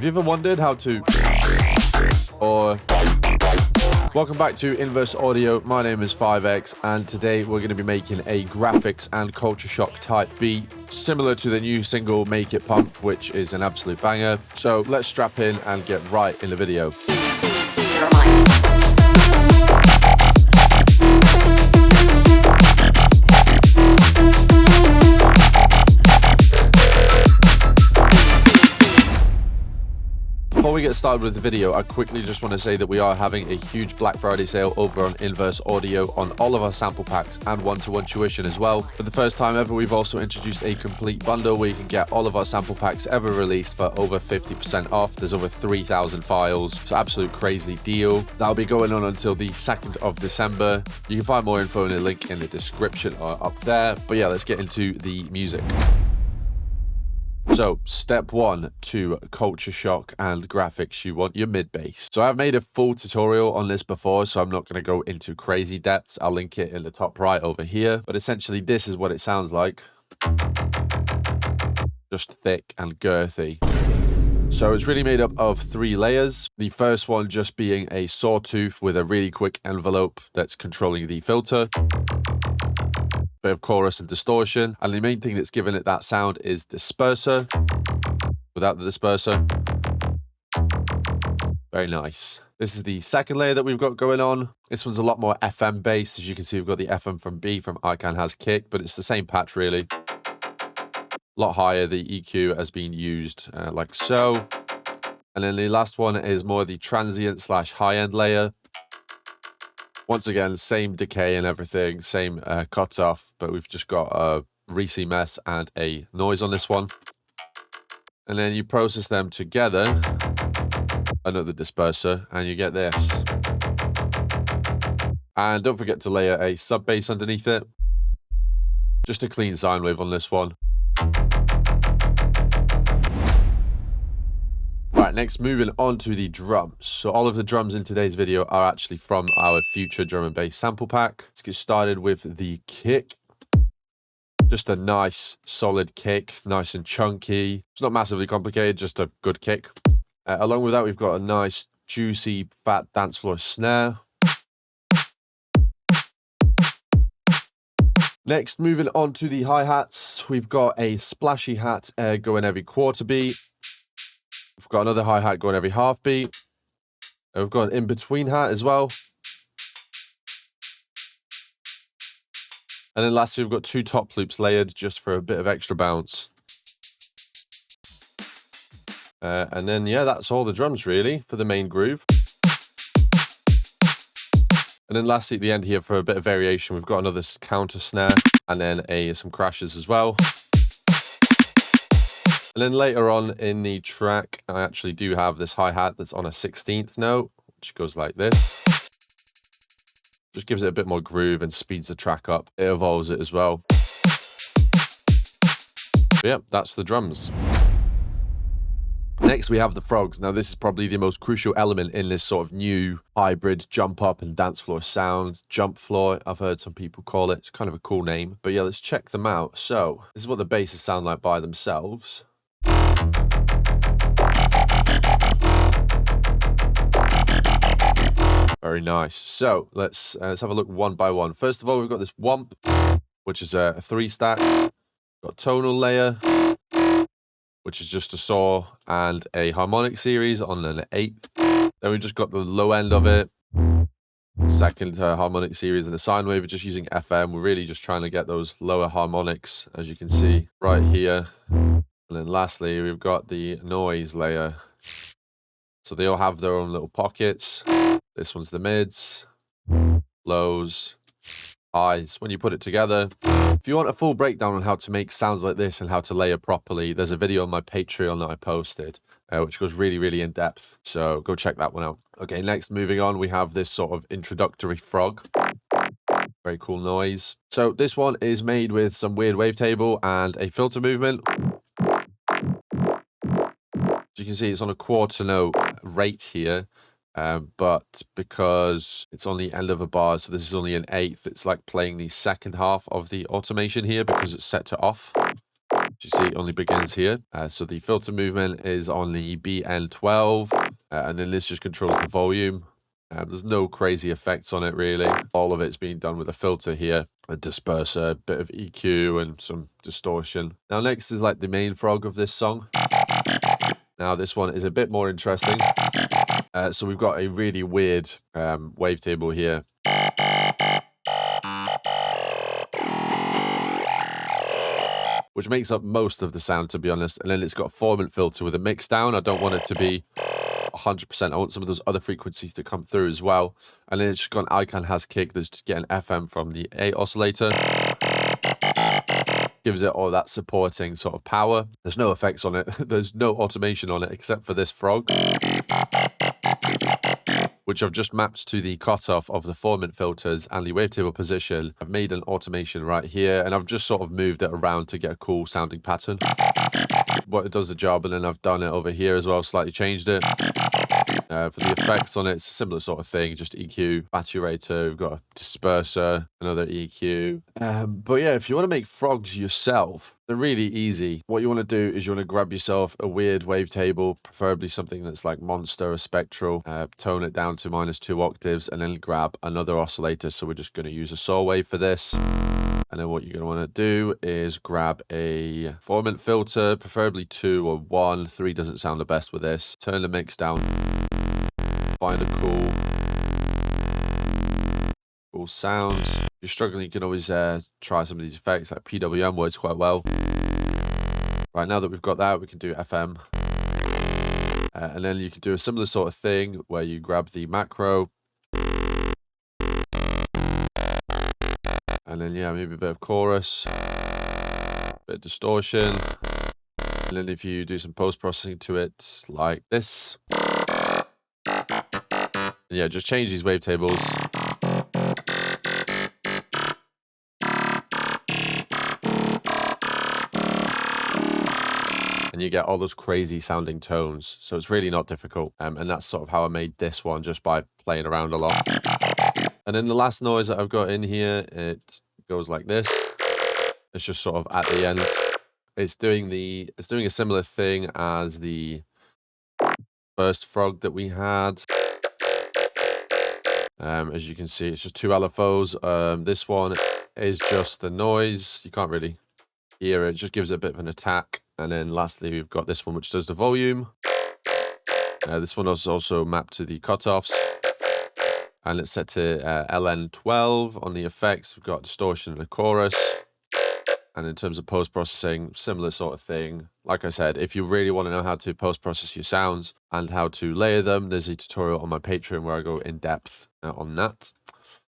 Have you ever wondered how to... Welcome back to Inverse Audio. My name is 5X, and today we're going to be making a graphics and culture shock type beat, similar to the new single Make It Pump, which is an absolute banger. So let's strap in and get right in the video. Before we get started with the video, I quickly just want to say that we are having a huge Black Friday sale over on Inverse Audio on all of our sample packs and one-to-one tuition as well. For the first time ever, we've also introduced a complete bundle where you can get all of our sample packs ever released for over 50% off. There's over 3,000 files, so absolute crazy deal. That'll be going on until the 2nd of December. You can find more info in the link in the description or up there. But yeah, let's get into the music. So, step 1 to culture shock and graphics, you want your mid bass. So I've made a full tutorial on this before, so I'm not going to go into crazy depths. I'll link it in the top right over here. But essentially, this is what it sounds like. Just thick and girthy. So it's really made up of 3 layers. The first one just being a sawtooth with a really quick envelope that's controlling the filter. Bit of chorus and distortion, and the main thing that's giving it that sound is disperser. Without the disperser, very nice. This is the second layer that we've got going on. This one's a lot more FM based. As you can see, we've got the FM from B from I Can Has Kick, but it's the same patch really. A lot higher. The EQ has been used like so. And then the last one is more the transient / high end layer. Once again, same decay and everything, same cutoff, but we've just got a Reese mess and a noise on this one. And then you process them together, another disperser, and you get this. And don't forget to layer a sub bass underneath it. Just a clean sine wave on this one. Right, next moving on to the drums. So all of the drums in today's video are actually from our future drum and bass sample pack. Let's get started with the kick. Just a nice solid kick, nice and chunky. It's not massively complicated, just a good kick. Along with that, we've got a nice juicy fat dance floor snare. Next, moving on to the hi-hats, we've got a splashy hat going every quarter beat. We've got another hi-hat going every half beat. And we've got an in-between hat as well. And then lastly, we've got 2 top loops layered just for a bit of extra bounce. And then, yeah, that's all the drums really for the main groove. And then lastly at the end here for a bit of variation, we've got another counter snare and then some crashes as well. And then later on in the track, I actually do have this hi-hat that's on a 16th note, which goes like this. Just gives it a bit more groove and speeds the track up. It evolves it as well. But yeah, that's the drums. Next, we have the frogs. Now, this is probably the most crucial element in this sort of new hybrid jump up and dance floor sound. Jump floor, I've heard some people call it. It's kind of a cool name. But yeah, let's check them out. So, this is what the basses sound like by themselves. Very nice. So let's have a look one by one. First of all, we've got this womp, which is a 3-stack. Got tonal layer, which is just a saw and a harmonic series on an 8th. Then we've just got the low end of it. Second harmonic series and a sine wave. We're just using FM. We're really just trying to get those lower harmonics, as you can see right here. And then lastly, we've got the noise layer. So they all have their own little pockets. This one's the mids, lows, highs. When you put it together, if you want a full breakdown on how to make sounds like this and how to layer properly, there's a video on my Patreon that I posted, which goes really, really in depth. So go check that one out. Okay, next, moving on, we have this sort of introductory frog. Very cool noise. So this one is made with some weird wavetable and a filter movement. As you can see, it's on a quarter note rate here, but because it's on the end of a bar, so this is only an 8th, it's like playing the second half of the automation here because it's set to off. You see it only begins here. So the filter movement is on the BN12, and then this just controls the volume. There's no crazy effects on it really. All of it's being done with a filter here, a disperser, a bit of EQ and some distortion. Now next is like the main frog of this song. Now this one is a bit more interesting. So we've got a really weird wavetable here. Which makes up most of the sound, to be honest. And then it's got a formant filter with a mix down. I don't want it to be 100%. I want some of those other frequencies to come through as well. And then it's just got an icon has kick that's to get an FM from the A oscillator. Gives it all that supporting sort of power. There's no effects on it. There's no automation on it except for this frog, which I've just mapped to the cutoff of the formant filters and the wavetable position. I've made an automation right here, and I've just sort of moved it around to get a cool sounding pattern. But it does the job, and then I've done it over here as well, slightly changed it. For the effects on it, it's a similar sort of thing, just EQ, baturator, we've got a disperser, another EQ. But yeah, if you want to make frogs yourself, they're really easy. What you want to do is you want to grab yourself a weird wavetable, preferably something that's like Monster or Spectral, tone it down to -2 octaves, and then grab another oscillator. So we're just going to use a saw wave for this. And then what you're going to want to do is grab a formant filter, preferably 2 or 1. 3 doesn't sound the best with this. Turn the mix down. Find a cool sound. If you're struggling, you can always try some of these effects, like PWM works quite well. Right, now that we've got that, we can do FM. And then you can do a similar sort of thing where you grab the macro. And then, yeah, maybe a bit of chorus, a bit of distortion. And then if you do some post-processing to it, like this. And yeah, just change these wavetables. And you get all those crazy sounding tones. So it's really not difficult. And that's sort of how I made this one, just by playing around a lot. And then the last noise that I've got in here, it goes like this. It's just sort of at the end. It's doing a similar thing as the first frog that we had. As you can see, it's just 2 LFOs. This one is just the noise. You can't really hear it. It just gives it a bit of an attack. And then lastly, we've got this one, which does the volume. This one is also mapped to the cutoffs. And it's set to LN12 on the effects. We've got distortion and a chorus. And in terms of post-processing, similar sort of thing. Like I said, if you really want to know how to post-process your sounds and how to layer them, there's a tutorial on my Patreon where I go in depth on that.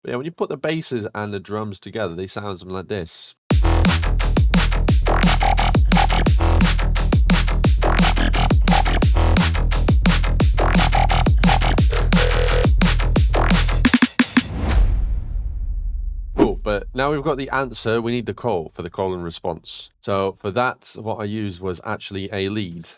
But yeah, when you put the basses and the drums together, they sound something like this. But now we've got the answer, we need the call for the call and response. So for that, what I used was actually a lead.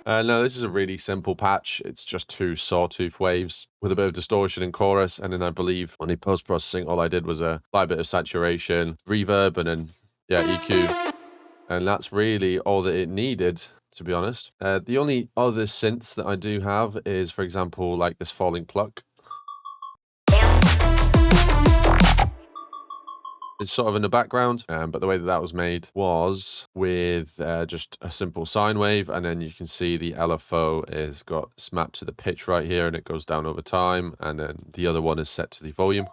No, this is a really simple patch. It's just 2 sawtooth waves with a bit of distortion and chorus. And then I believe on the post-processing, all I did was a slight bit of saturation, reverb, and then, yeah, EQ. And that's really all that it needed, to be honest. The only other synths that I do have is, for example, like this falling pluck. It's sort of in the background, but the way that was made was with just a simple sine wave, and then you can see the LFO is got mapped to the pitch right here, and it goes down over time, and then the other one is set to the volume.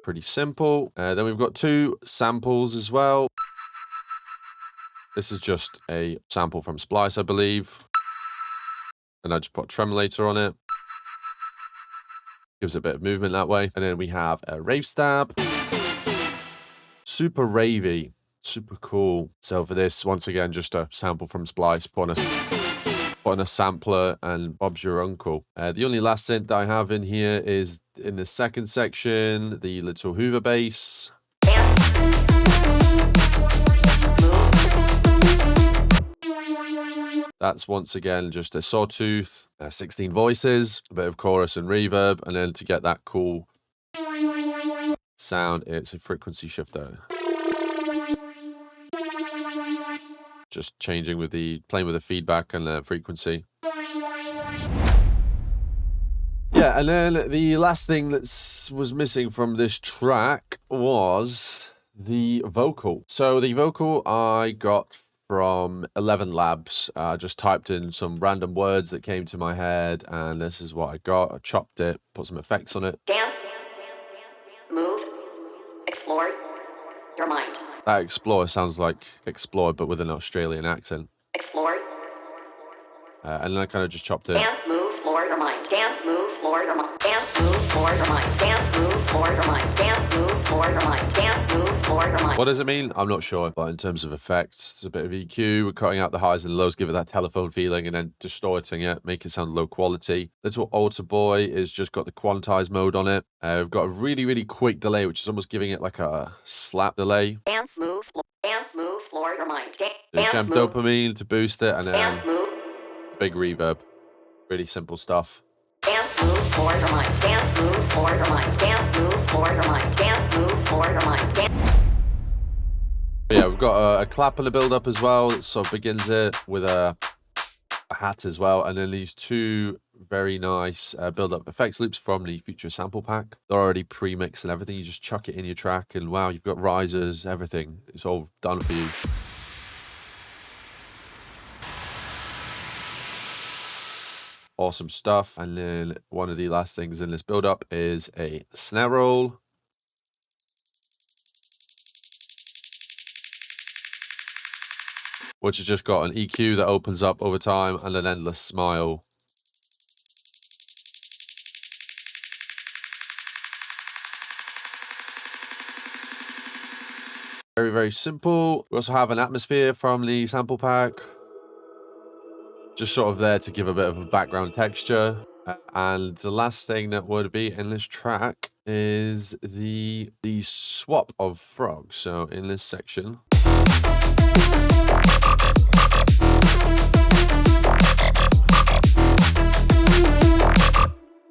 Pretty simple. Then we've got 2 samples as well. This is just a sample from Splice, I believe, and I just put a tremolator on it. Gives a bit of movement that way. And then we have a rave stab. Super ravey. Super cool. So for this, once again, just a sample from Splice. Put on a sampler and Bob's your uncle. The only last synth that I have in here is in the second section, the little Hoover bass. That's once again just a sawtooth, 16 voices, a bit of chorus and reverb, and then to get that cool sound, it's a frequency shifter. Just changing with playing with the feedback and the frequency. Yeah, and then the last thing that was missing from this track was the vocal. So the vocal I got from 11 Labs. I just typed in some random words that came to my head, and this is what I got. I chopped it, put some effects on it. Dance, move, explore your mind. That explore sounds like explore, but with an Australian accent. Explore. And then I kind of just chopped it. Dance, move, explore your mind. Dance, move, explore your mind. Dance, move, explore your mind. Dance, move, explore your mind. Dance, move, explore your mind. Dance, move, explore your mind. What does it mean? I'm not sure. But in terms of effects, it's a bit of EQ. We're cutting out the highs and lows, give it that telephone feeling, and then distorting it, make it sound low quality. Little Alter Boy is just got the quantize mode on it. We've got a really, really quick delay, which is almost giving it like a slap delay. Dance, move, explore your mind. Jam dopamine to boost it, and then dance, move. Big reverb. Really simple stuff. Dance, move, explore your mind. Dance, move, explore your mind. Dance, move, explore your mind. Dance, move, explore your mind. Yeah, we've got a clap and a build up as well. That sort of begins it with a hat as well, and then these two very nice build up effects loops from the Future sample pack. They're already pre-mixed and everything. You just chuck it in your track, and wow, you've got risers, everything. It's all done for you. Awesome stuff. And then one of the last things in this build up is a snare roll. Which has just got an EQ that opens up over time and an endless smile. Very, very simple. We also have an atmosphere from the sample pack. Just sort of there to give a bit of a background texture. And the last thing that would be in this track is the swap of frogs. So in this section.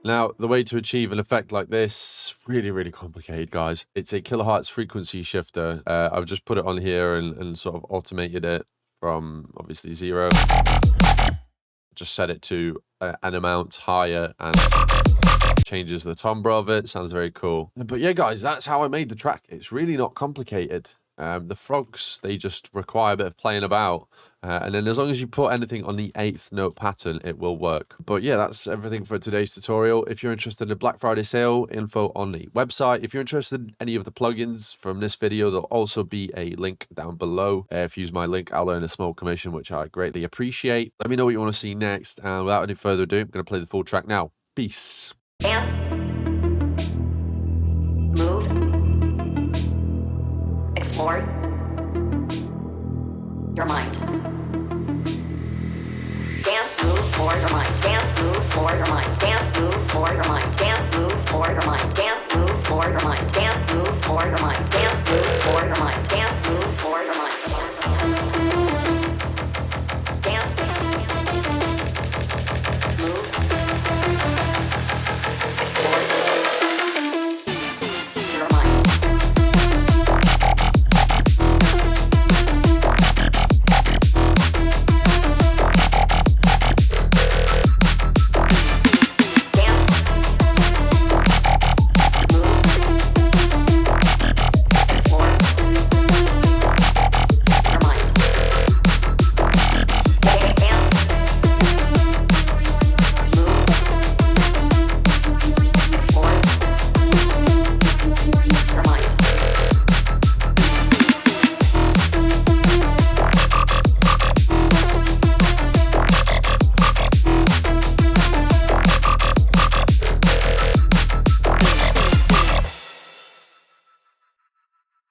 Now, the way to achieve an effect like this, really, really complicated, guys. It's a kilohertz frequency shifter. I've just put it on here and sort of automated it from obviously 0. Just set it to an amount higher and changes the timbre of it. Sounds very cool. But yeah, guys, that's how I made the track. It's really not complicated. The frogs, they just require a bit of playing about. And then as long as you put anything on the 8th note pattern, it will work. But yeah, that's everything for today's tutorial. If you're interested in the Black Friday sale, info on the website. If you're interested in any of the plugins from this video, there'll also be a link down below. If you use my link, I'll earn a small commission, which I greatly appreciate. Let me know what you want to see next. And without any further ado, I'm going to play the full track now. Peace. Dance. Move. Explore your mind. Dance, move, explore your mind. Dance, move, explore your mind. Dance, move, explore your mind. Dance, move, explore your mind. Dance, move, explore your mind. Dance, move, explore your mind. Dance, move, explore your mind.